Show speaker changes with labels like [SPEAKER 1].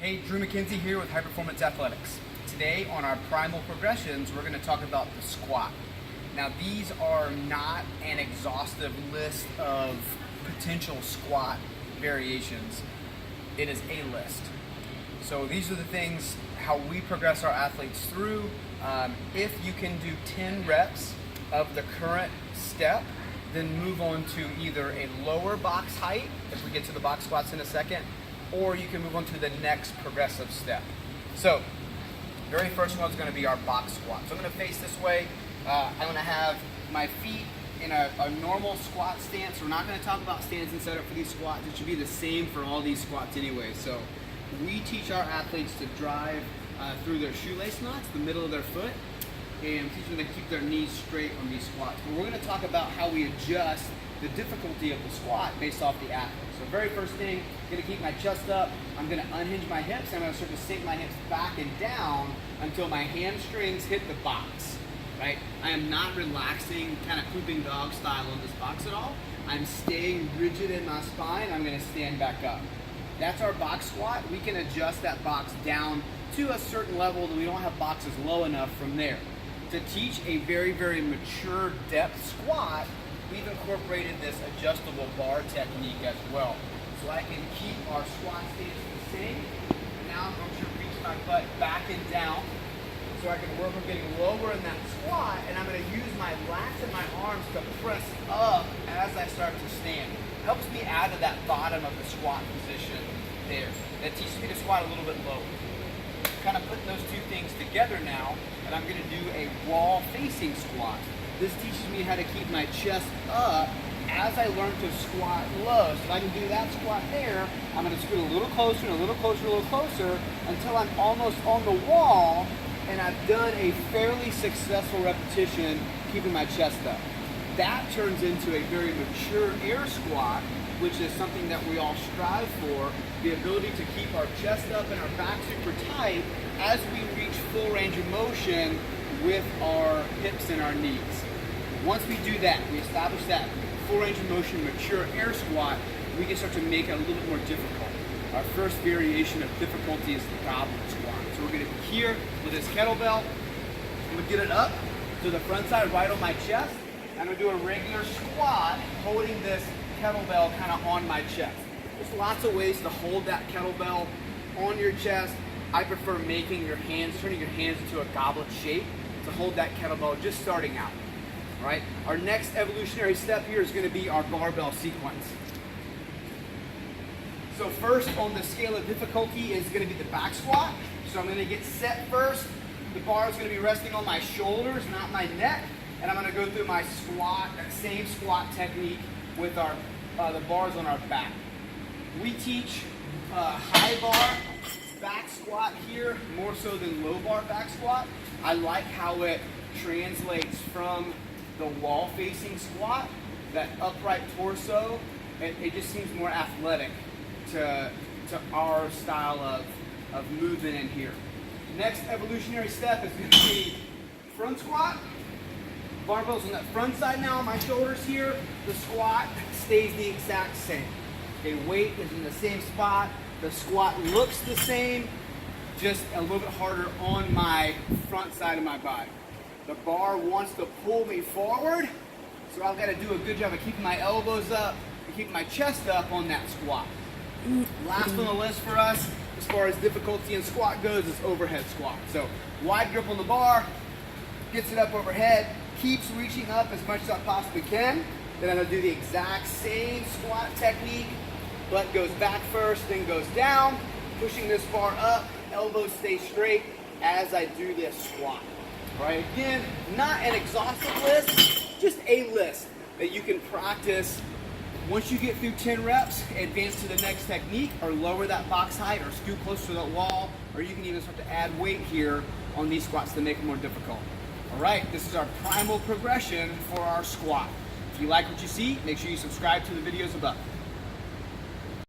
[SPEAKER 1] Hey, Drew McKenzie here with High Performance Athletics. Today on our Primal progressions, we're going to talk about the squat. Now, these are not an exhaustive list of potential squat variations. It is a list. So these are the things, how we progress our athletes through. If you can do 10 reps of the current step, then move on to either a lower box height, if we get to the box squats in a second, or you can move on to the next progressive step. So, very first one is going to be our box squat. So I'm going to face this way. I'm going to have my feet in a normal squat stance. We're not going to talk about stance and setup for these squats. It should be the same for all these squats anyway. So we teach our athletes to drive through their shoelace knots, the middle of their foot, and teach them to keep their knees straight on these squats. But we're going to talk about how we adjust the difficulty of the squat based off the athlete. So very first thing, I'm going to keep my chest up. I'm going to unhinge my hips. And I'm going to start to sink my hips back and down until my hamstrings hit the box. Right? I am not relaxing, kind of pooping dog style on this box at all. I'm staying rigid in my spine. I'm going to stand back up. That's our box squat. We can adjust that box down to a certain level that we don't have boxes low enough from there. To teach a very, very mature depth squat, we've incorporated this adjustable bar technique as well. So I can keep our squat stance the same. And now I'm going to reach my butt back and down. So I can work on getting lower in that squat, and I'm going to use my lats and my arms to press up as I start to stand. Helps me add to that bottom of the squat position there. That teaches me to squat a little bit lower. Kind of putting those two things together now, and I'm going to do a wall facing squat. This teaches me how to keep my chest up as I learn to squat low. So if I can do that squat there, I'm going to scoot a little closer and a little closer, a little closer until I'm almost on the wall, and I've done a fairly successful repetition keeping my chest up. That turns into a very mature air squat, which is something that we all strive for, the ability to keep our chest up and our back super tight as we reach full range of motion with our hips and our knees. Once we do that, we establish that full range of motion mature air squat, we can start to make it a little bit more difficult. Our first variation of difficulty is the goblet squat. So we're going to be here with this kettlebell. I'm going to get it up to the front side right on my chest. I'm going to do a regular squat holding this kettlebell kind of on my chest. There's lots of ways to hold that kettlebell on your chest. I prefer making your hands, turning your hands into a goblet shape to hold that kettlebell just starting out. All right? Our next evolutionary step here is going to be our barbell sequence. So first on the scale of difficulty is going to be the back squat. So I'm going to get set first. The bar is going to be resting on my shoulders, not my neck. And I'm going to go through my squat, that same squat technique with our the bars on our back. We teach high bar back squat here more so than low bar back squat. I like how it translates from the wall facing squat, that upright torso. It just seems more athletic to our style of movement in here. Next evolutionary step is going to be front squat. Barbell's on that front side now on my shoulders here. The squat stays the exact same. Okay, weight is in the same spot. The squat looks the same, just a little bit harder on my front side of my body. The bar wants to pull me forward, so I've got to do a good job of keeping my elbows up and keeping my chest up on that squat. Last on the list for us, as far as difficulty in squat goes, is overhead squat. So wide grip on the bar, gets it up overhead, keeps reaching up as much as I possibly can. Then I'm going to do the exact same squat technique, but goes back first, then goes down, pushing this bar up, elbows stay straight as I do this squat. All right, again, not an exhaustive list, just a list that you can practice. Once you get through 10 reps, advance to the next technique, or lower that box height, or scoot closer to that wall, or you can even start to add weight here on these squats to make it more difficult. All right, this is our primal progression for our squat. If you like what you see, make sure you subscribe to the videos above.